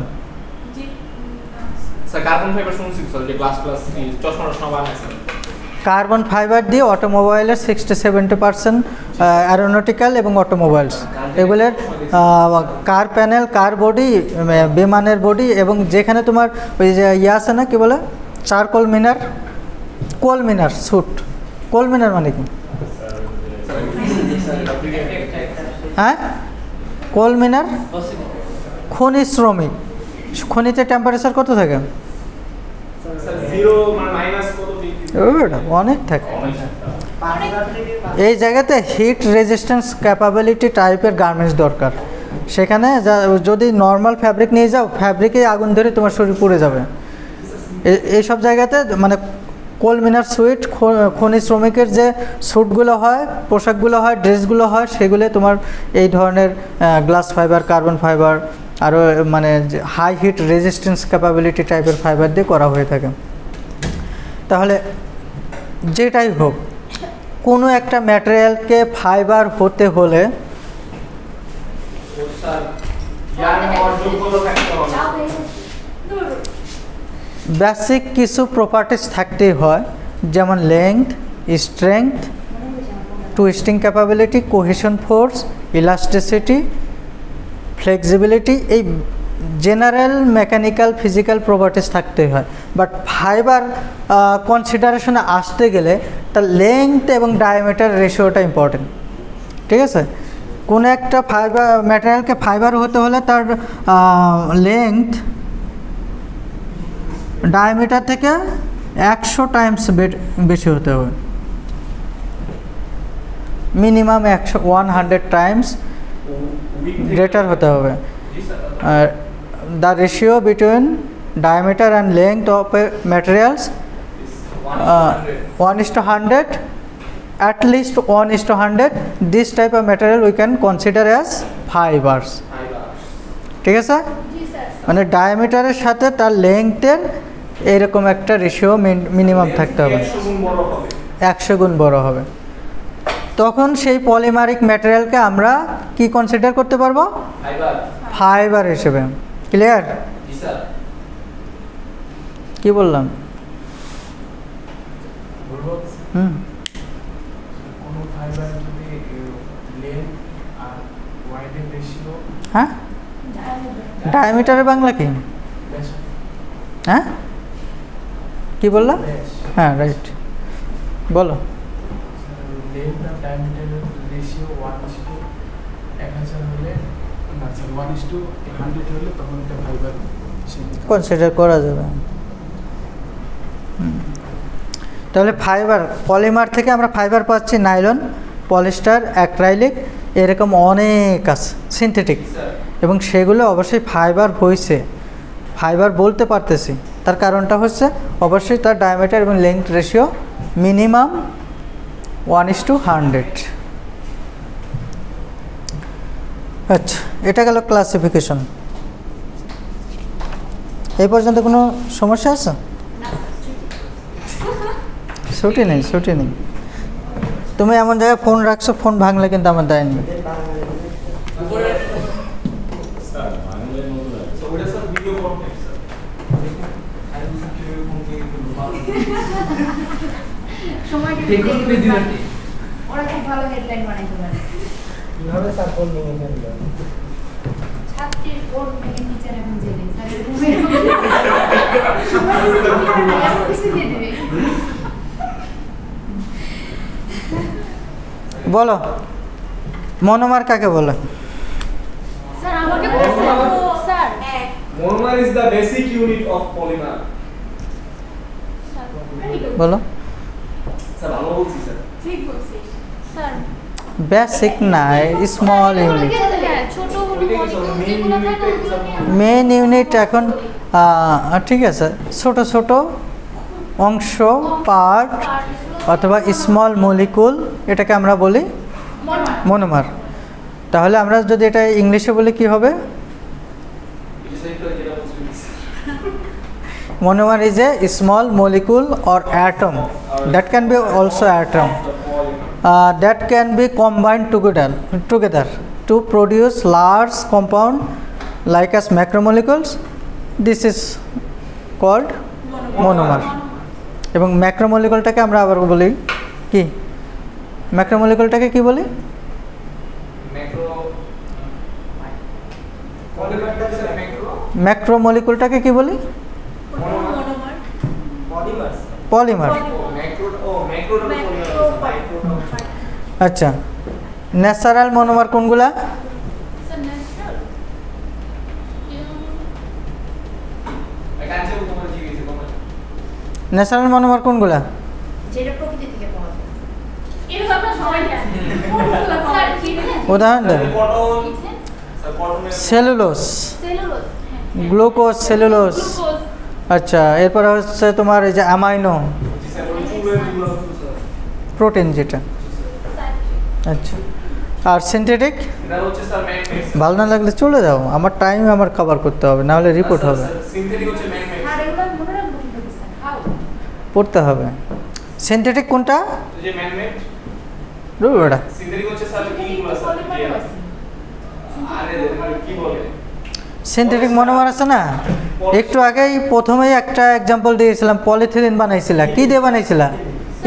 স্যার কার্বন ফাইবার শুনছি স্যার, যে গ্লাস প্লাস চশমা টশমা বানায় স্যার।
কার্বন ফাইবার দিয়ে অটোমোবাইলের 60-70% অ্যারোনটিক্যাল এবং অটোমোবাইলস, এগুলোর কার প্যানেল, কার বডি, বিমানের বডি, এবং যেখানে তোমার ওই যে ইয়ে আছে না, কি বলে, চারকোল মিনার, কোল মিনার স্যুট। কোল মিনার মানে কি? হ্যাঁ, কোল মিনার খনি শ্রমিক। খনিতে টেম্পারেচার কত থাকে?
স্যার 0 মানে মাইনাস কত ডিগ্রি?
ওটা অনেক থাকে।
অনেক
এই জায়গাতে হিট রেজিস্ট্যান্স ক্যাপাবিলিটি টাইপের গার্মেন্টস দরকার। সেখানে যদি নর্মাল ফ্যাব্রিক নিয়ে যাও, ফ্যাব্রিকে আগুন ধরে তোমার শরীর পুড়ে যাবে। এইসব জায়গাতে মানে কোল মিনার সুইট, খনি শ্রমিকের যে স্যুটগুলো হয়, পোশাকগুলো হয়, ড্রেসগুলো হয়, সেগুলো তোমার এই ধরনের গ্লাস ফাইবার, কার্বন ফাইবার, আরও মানে হাই হিট রেজিস্ট্যান্স ক্যাপাবিলিটি টাইপের ফাইবার দিয়ে করা হয়ে থাকে। তাহলে যেটাই হোক, কোনো একটা ম্যাটেরিয়ালকে ফাইবার হতে হলে
স্যার ইয়ার হওয়ার যোগ্যতা থাকতে হবে।
চাও হয়ে গেছে। দূর।
বেসিক কিছু প্রপার্টিস থাকতেই হয়, যেমন length, strength, twisting capability, cohesion force, elasticity, flexibility. এই জেনারেল মেকানিক্যাল ফিজিক্যাল প্রপার্টিস থাকতেই হয়। বাট ফাইবার কনসিডারেশনে আসতে গেলে তার লেংথ এবং ডায়ামিটার রেশিওটা ইম্পর্টেন্ট। ঠিক আছে? কোনো একটা ফাইবার ম্যাটেরিয়ালকে ফাইবার হতে হলে তার লেংথ ডায়ামিটার থেকে 100 টাইমস বেশি হতে হবে, মিনিমাম 100 টাইমস গ্রেটার হতে হবে।
জি স্যার।
আর the ratio between diameter and length of a materials 1:100, at least 1:100. This type of material we can consider as fibers. ঠিক আছে?
জি স্যার।
মানে ডায়ামিটারের সাথে তার লেংথের এরকম একটা রেশিও মিনিমাম থাকতে হবে,
100 গুণ বড় হবে।
100 গুণ বড় হবে। তখন সেই পলিমারিক ম্যাটেরিয়ালকে আমরা কি কনসিডার করতে পারবো?
ফাইবার।
ফাইবার হিসেবে। ক্লিয়ার?
জি স্যার।
কি বললাম?
বলবো
হুম,
কোনো ফাইবার যদি লেন্থ আর ওয়াইডের রেশিও
হ্যাঁ, ডায়ামিটারের বাংলা কি? হ্যাঁ, কি বললাম? হ্যাঁ, রাইট, বলো।
লেন্থ আর ডায়ামিটারের রেশিও 1:1000 হলে, না স্যার 1:100 হলে তখন এটা ফাইবার
কনসিডার করা যাবে। তাহলে ফাইবার, পলিমার থেকে আমরা ফাইবার পাচ্ছি নাইলন, পলিস্টার, অ্যাক্রাইলিক, এরকম অনেক আছে সিনথেটিক, এবং সেগুলো অবশ্যই ফাইবার হয়েছে। ফাইবার বলতে পারতেছি তার কারণটা হচ্ছে অবশ্যই তার ডায়ামিটার এবং লেংথ রেশিও মিনিমাম 1:100। আচ্ছা, এটা গেল ক্লাসিফিকেশন। এই পর্যন্ত কোনো সমস্যা আছে? ছুটি নেই, ছুটি নেই। তুমি এমন জায়গায় ফোন রাখছো, ফোন ভাঙলে কিন্তু আমার দেয়নি।
সময়
দেখুন বিদ্যুৎ
ওরা খুব ভালো হেডলাইন বানাইতে পারে।
কিভাবে স্যার কোন নিয়ে নেবেন?
ছাত্রীর কোন থেকে নিচে এখন জেলে স্যারের রুমের কিছু দিয়ে দেবে।
বলো, মনোমার কাকে বলে?
স্যার আমাকে বলছেন sir
Monomer is the basic unit of polymer.
বলো।
স্যার ভালো বলছি স্যার।
ঠিক বলছিস স্যার।
বেসিক না, স্মল ইউনিট।
ছোট হলো মলিকিউল যেগুলো থাকে ওগুলোকে
মেন ইউনিট এখন ঠিক আছে, ছোট ছোট অংশ, পার্ট অথবা স্মল মলিকুল, এটাকে আমরা বলি মনোমার। তাহলে আমরা যদি এটা ইংলিশে বলি কি হবে? Monomer is a small molecule or atom that can be also atom that can be combined together to produce large compound like as macromolecules. This is called monomer. এবং ম্যাক্রোমলিকুলটাকে আমরা আবার বলি কি? ম্যাক্রোমলিকুলটাকে কি বলি? ম্যাক্রোমলিকুলটাকে কি বলি? পলিমার। আচ্ছা, ন্যাচারাল মনোমার কোনগুলা?
স্যার ন্যাচারাল
ন্যাচারাল মনোমার কোনগুলা?
যেটা প্রকৃতি থেকে পাওয়া যায়।
এটা তো আপনারা সবাই জানেন। কোনগুলো পাওয়া
স্যার
যায়?
কি জানেন?
উদাহরণ দেন।
কটন
ইথেন,
স্যার কটনের
সেলুলোস,
সেলুলোজ, হ্যাঁ।
Glucose, cellulose.
গ্লুকোজ।
আচ্ছা, এরপরে হচ্ছে তোমার এই যে অ্যামাইনো,
জি স্যার ওই চুলের গুলো স্যার
প্রোটিন যেটা। আচ্ছা, আর সিনথেটিক
এটা হচ্ছে স্যার ম্যান মেড
ভালো না লাগলে চলে যাও, আমার টাইম আমার কভার করতে হবে, না হলে রিপোর্ট হবে,
সিনথেটিক হচ্ছে ম্যান মেড
আর এগুলো মনে রাখবো কিভাবে স্যার? হাউ?
পড়তে হবে। সিনথেটিক কোনটা?
যে ম্যান মেড
ওটা
সিনথেটিক হচ্ছে স্যার কি গুলো স্যার
পলিমারও আছে।
আরে কি বলে
সিনথেটিক মনোমার আছে না, একটু আগেই প্রথমেই একটা এক্সাম্পল দিয়েছিলাম, পলিথিলিন বানাইছিলা, কি দিয়ে বানাইছিলা?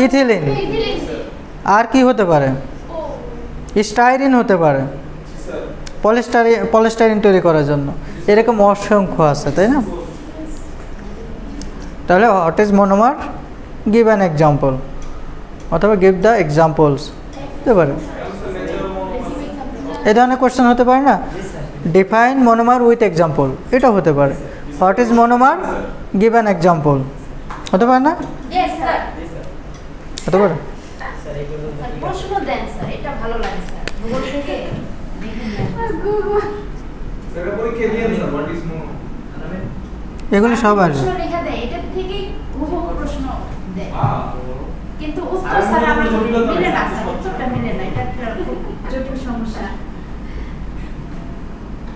ইথিলিন। আর কি হতে পারে? স্টাইরিন হতে পারে, পলিস্টাইরিন তৈরি করার জন্য। এরকম অসংখ্য আছে, তাই না? তাহলে what is monomer? Give an example, অথবা গিভ দ্য এক্সাম্পলস হতে পারে। এই ধরনের কোয়েশ্চেন হতে পারে না, ডিফাইন মনোমার উইথ এক্সাম্পল, এটা হতে পারে। What is monomer? Give an example, হতে পারে না?
Yes sir.
হতে পারে।
স্যার এগুলো
স্যার প্রশ্ন দেন স্যার, এটা ভালো লাগে স্যার। ভূগোল থেকে দেখেন না।
সেটা পরীক্ষা দিয়ে স্যার হোয়াট ইজ মোনো
এগুলো সব আসবে।
প্রশ্ন লেখা দেয়, এটা থেকেই হুবহু প্রশ্ন দেয়। কিন্তু উত্তর স্যার আমরা মিলে না স্যার, উত্তরটা মিলে না, এটা একটা খুব জটিল সমস্যা।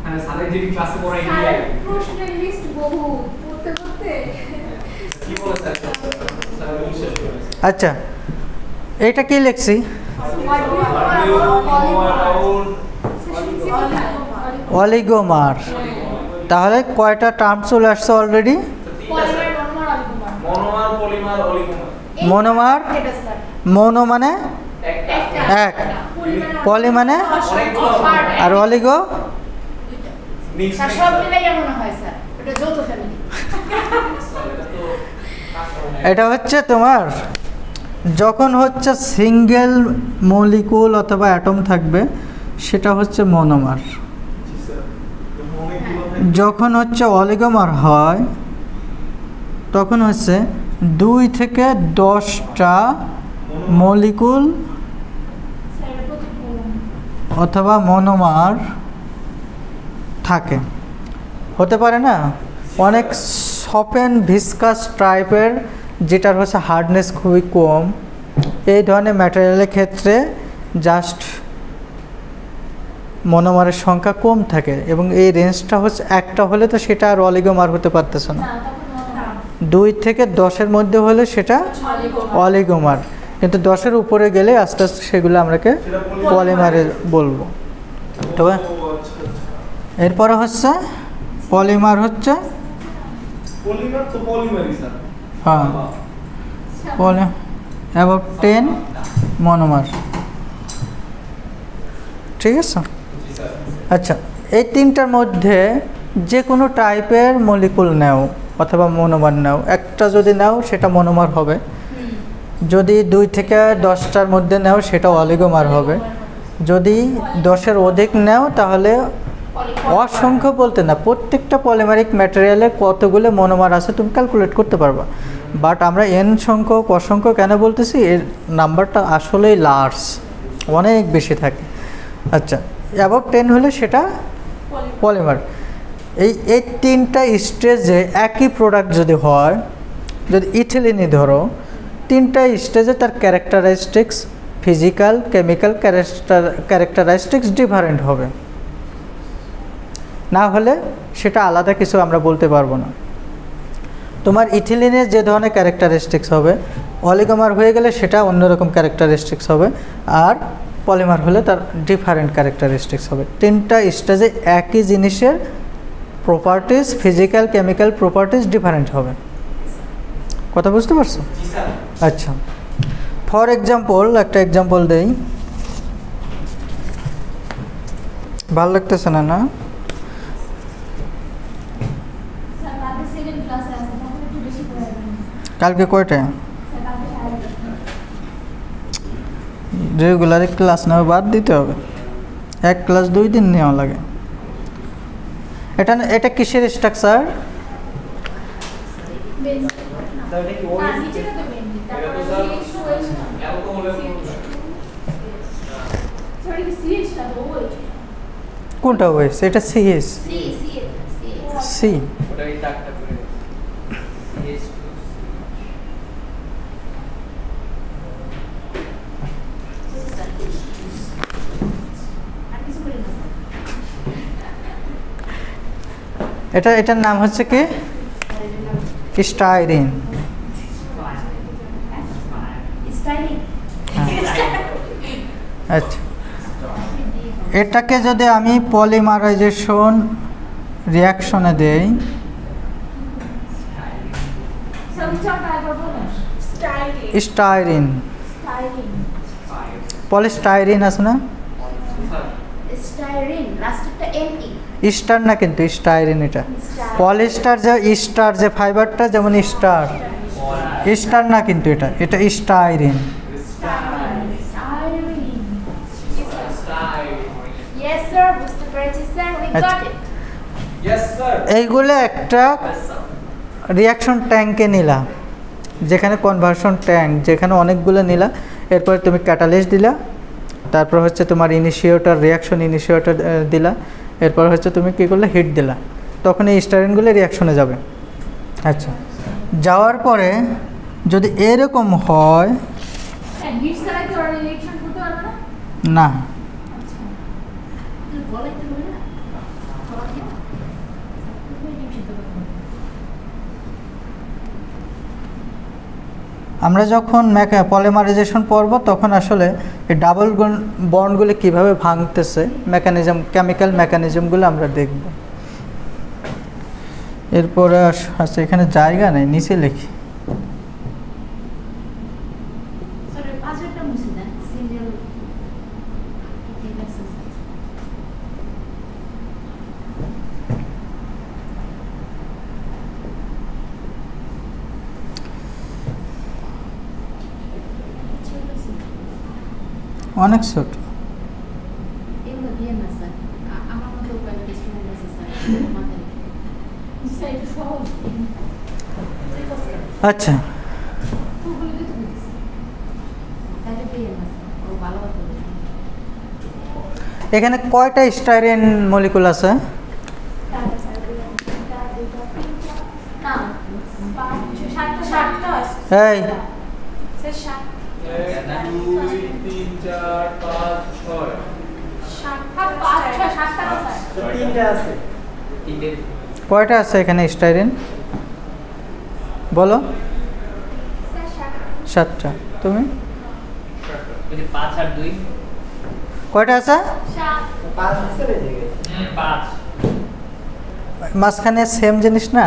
মানে স্যারের যে ক্লাসে পড়াই
স্যার প্রশ্নের লিস্ট বহু পড়তে পড়তে
কি বলে স্যার স্যার বিশ্বাস করে
আচ্ছা, এইটা কি লিখছি? অলিগোমার। তাহলে কয়টা টার্ম চলে আসছে already?
Polymer monomer oligomer.
Monomer polymer oligomer
monomer,
এটা স্যার
মোনো মানে
একটা
এক, পলি মানে আর অলিগো
মিক্স
স্যার সব মিলাই মনে হয় স্যার, এটা যৌথ ফ্যামিলি।
এটা হচ্ছে তোমার যখন হচ্ছে সিঙ্গেল মলিকুল অথবা অ্যাটম থাকবে সেটা হচ্ছে মনোমার। যখন হচ্ছে অলিগোমার হয় তখন হচ্ছে 2 থেকে 10টা মলিকুল
স্যার এটা প্রতিফলন।
অথবা মনোমার থাকে। হতে পারে না অনেক সফেন ভিসকাস টাইপের, যেটার হচ্ছে হার্ডনেস খুবই কম, এই ধরনের ম্যাটেরিয়ালের ক্ষেত্রে জাস্ট মনোমারের সংখ্যা কম থাকে, এবং এই রেঞ্জটা হচ্ছে একটা হলে তো সেটা আর অলিগোমার হতে পারতেছে না।
না তখন মনোমার।
2 থেকে 10-এর মধ্যে হলে সেটা অলিগোমার, কিন্তু 10-এর উপরে গেলে আস্তে আস্তে সেগুলো আমরাকে পলিমারে বলবো। তবে এরপরে হচ্ছে পলিমার হচ্ছে
পলিমার তো পলিমারই স্যার
হ্যাঁ পলি অ্যাবাউট 10 মনোমার, ঠিক আছে? আচ্ছা, এই তিনটার মধ্যে যে কোনো টাইপের মলিকুল নাও অথবা মনোমার নাও, একটা যদি নাও সেটা মনোমার হবে, যদি 2 থেকে 10টার মধ্যে নাও সেটা অলিগোমার হবে, যদি 10-এর অধিক নাও তাহলে অসংখ্য বলতে না, প্রত্যেকটা পলিমারিক ম্যাটেরিয়ালে কতগুলো মনোমার আছে তুমি ক্যালকুলেট করতে পারবা। বাট আমরা এন সংখ্যক অসংখ্য কেন বলতেছি, এর নাম্বারটা আসলেই লার্জ, অনেক বেশি থাকে। আচ্ছা, অ্যাবাউট 10 হলে সেটা পলিমার। এই তিনটা স্টেজে একই প্রোডাক্ট যদি হয়, যদি ইথিলিনই ধরো, তিনটা স্টেজে তার characteristics, physical chemical characteristics different হবে, না হলে সেটা আলাদা কিছু আমরা বলতে পারবো না। তোমার ইথিলিনের যে ধরনের ক্যারেক্টারিস্টিক্স হবে, অলিগোমার হয়ে গেলে সেটা অন্যরকম ক্যারেক্টারিস্টিক্স হবে, আর পলিমার হলে তার ডিফারেন্ট ক্যারেক্টারিস্টিক্স হবে। তিনটা স্টেজে একই জিনিসের properties, physical chemical properties different হবে। কথা বুঝতে পারছো?
জি স্যার।
আচ্ছা, ফর এক্সাম্পল একটা এক্সাম্পল দেই, ভালো লাগতেছে না? না
স্যার কালকে সেকেন্ড ক্লাসে আছে, তখন একটু বেশি পড়াবেন।
কালকে কয়টায়?
স্যার কালকে 11:30।
রেগুলারে ক্লাস নেওয়া বাদ দিতে হবে, এক ক্লাস 2 দিন নেওয়া লাগে। এটা কিসের স্ট্রাকচার?
বেশ না নিচেটা তো মেইনলি তারপরে CH2OH
এত হলে
সরি কি CH না তো OH
কোনটা ওয়েস? এটা সিএস
C
সি।
ওটা এই দাগটা করে CH2
আর কিছু করি না
এটার নাম হচ্ছে কি? স্টাইরিন।
স্টাইলিং
আচ্ছা, এটাকে যদি আমি পলিমারাইজেশন রিয়াকশনে দেই,
সবচেয়ে ট্রাই করব না স্টাইলিং
স্টাইরিন,
স্টাইলিং
পলিস্টাইরিন আছে না?
স্টাইরিন লাস্টটা ME
স্টার না কিন্তু স্টাইরিন। এটা পলিস্টার যে স্টার যে ফাইবারটা যেমন স্টার, স্টার না কিন্তু এটা স্টাইরিন।
Yes sir, বুঝতে পেরেছি sir, we got it.
Yes sir.
এইগুলো একটা রিয়াকশন ট্যাঙ্কে নিলা, যেখানে কনভার্সন ট্যাঙ্ক, যেখানে অনেকগুলো নিলা, এরপরে তুমি ক্যাটালিস্ট দিলা, তারপর হচ্ছে তোমার ইনিশিয়েটর রিয়াকশন ইনিশিয়েটর দিলা, এরপর হচ্ছে তুমি কী করলে হিট দিলা, তখন এই স্টাইরিনগুলো রিয়াকশনে যাবে। আচ্ছা, যাওয়ার পরে যদি এরকম হয়,
হিট ছাড়া কি ওরা রিঅ্যাকশন করতে পারবে না?
না
আচ্ছা
তুই বলাইতে হবে না খাবার দিও
তুমি ডিম সিদ্ধ করো।
আমরা যখন পলিমারাইজেশন পড়ব তখন আসলে এই ডাবল বন্ডগুলো কিভাবে ভাঙতেছে মেকানিজম, কেমিক্যাল মেকানিজমগুলো আমরা দেখব। এরপরে আচ্ছা, এখানে জায়গা নেই, নিচে লিখি।
স্যার পাঁচটা মুছে দেন সিঙ্গেল ঠিক আছে স্যার।
অনেক ছোট।
এগুলো দিয়ে না স্যার, আমার মতো কয়েকটা স্টুডেন্ট আছে স্যার মাথায়
স্যার এটা সহজ
ঠিক আছে
আচ্ছা,
ওগুলো দিতে দিতেছি
তাহলে দিয়ে না স্যার, ও ভালো হবে।
এখানে কয়টা স্টাইরিন মলিকুল আছে?
না সাতটা আছে
এই
স্যার সাত
1 2 3 4 5 6
সাতটা স্যার
তিনটে
কয়টা আছে এখানে স্টাইরিন? বলো।
স্যার
7টা। তুমি
ওই যে 5 আর 2
কয়টা আছে?
সাত
5
মাঝখানে সেম জিনিস না,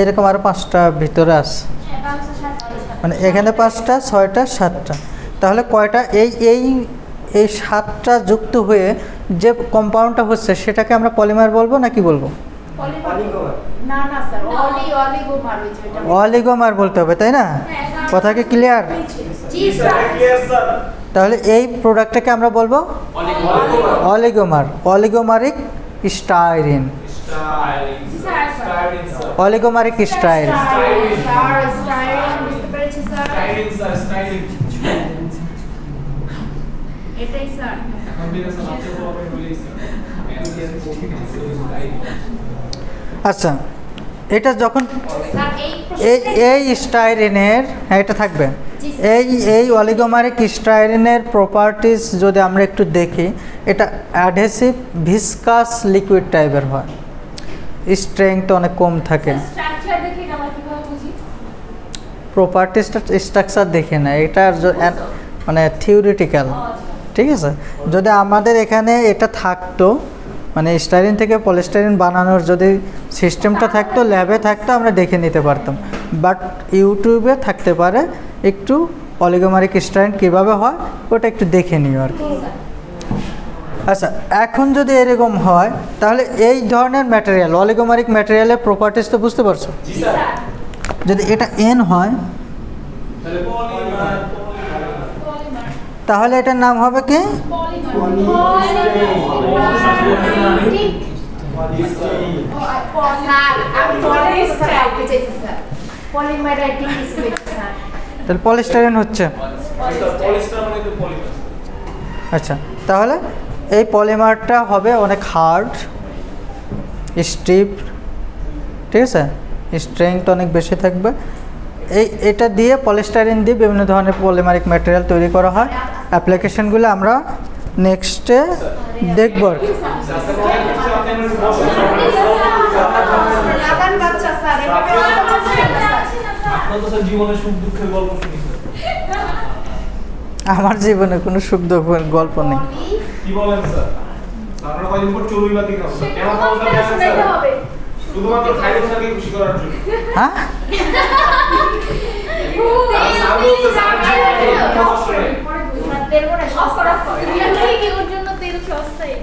এরকম আরও 5টা ভিতরে আছে, মানে এখানে 5টা 6টা 7টা। তাহলে কয়টা? এই এই এই 7টা যুক্ত হয়ে যে কম্পাউন্ডটা হচ্ছে সেটাকে আমরা পলিমার বলবো নাকি বলবো?
না না স্যার অলিগোমার হয়েছে এটা।
অলিগোমার বলতে হবে, তাই না? কথা কি ক্লিয়ার?
জি স্যার।
Yes sir.
তাহলে এই প্রোডাক্টটাকে আমরা বলবো oligomer, oligomeric styrene,
Styrene sir.
Oligomeric styrene.
Styrene বুঝতে পেরেছি স্যার।
Styrene sir. Styrene.
এটাই স্যার।
এখন ঠিক আছে, আপনি তো আপনি বলেছেন।
আচ্ছা, এটা যখন
স্যার
এই এই স্টাইরিনের, হ্যাঁ এটা থাকবে, এই অলিগোমারিক স্টাইরিনের প্রপার্টিজ যদি আমরা একটু দেখি, এটা অ্যাডহেসিভ ভিসকাস লিকুইড টাইপের হয়, স্ট্রেংথ অনেক কম থাকে।
স্ট্রাকচার দেখে আমরা কিভাবে বুঝি?
প্রপার্টিসটা স্ট্রাকচার দেখে না, এটা মানে থিওরিটিক্যাল, ঠিক আছে? যদি আমাদের এখানে এটা থাকতো, মানে স্টাইরিন থেকে পলিস্টাইরিন বানানোর যদি সিস্টেমটা থাকতো, ল্যাবে থাকতো, আমরা দেখে নিতে পারতাম। বাট ইউটিউবে থাকতে পারে, একটু অলিগোমারিক স্টাইরিন কীভাবে হয় ওটা একটু দেখে নিও আর কি। আচ্ছা, এখন যদি এরকম হয় তাহলে এই ধরনের ম্যাটেরিয়াল, অলিগোমারিক ম্যাটেরিয়ালের প্রপার্টিস তো বুঝতে পারছো।
জি স্যার।
যদি এটা এন হয়
তাহলে পলিমার
পলিমার
তাহলে এটার নাম হবে কি?
স্যার আমি পলিস্টার চাইছি স্যার। পলিমারাইটিং কিছু হয়েছে স্যার।
তাহলে পলিস্টাইরিন হচ্ছে।
পলিস্টার মানে তো পলিমার।
আচ্ছা, তাহলে এই পলিমারটা হবে অনেক হার্ড, স্টিফ, ঠিক আছে, স্ট্রেংথ অনেক বেশি থাকবে। এটা দিয়ে পলিস্টাইরিন দিয়ে বিভিন্ন ধরনের পলিমারিক ম্যাটেরিয়াল তৈরি করা হয়। অ্যাপ্লিকেশনগুলো আমরা নেক্সটে দেখব।
লাগান বাচ্চা স্যার, এভাবে
আপনার তো স্যার জীবনে সুখ দুঃখের গল্প শুনেছেন।
আমার জীবনে কোনো সুখ দুঃখের গল্প নেই।
কি বলেন স্যার? আমরা কয়দিন পর চড়ুই বাতি খাবো। কেন খাবো স্যার?
শুনাইতে হবে।
শুধুমাত্র খাইরুল স্যারকে খুশি করার জন্য।
হ্যাঁ,
আর স্যার বলতে স্যার জীবনে কোনো কষ্ট নেই।
স্যার তেল মনে সস্তা
ওর জন্য তেল সস্তায়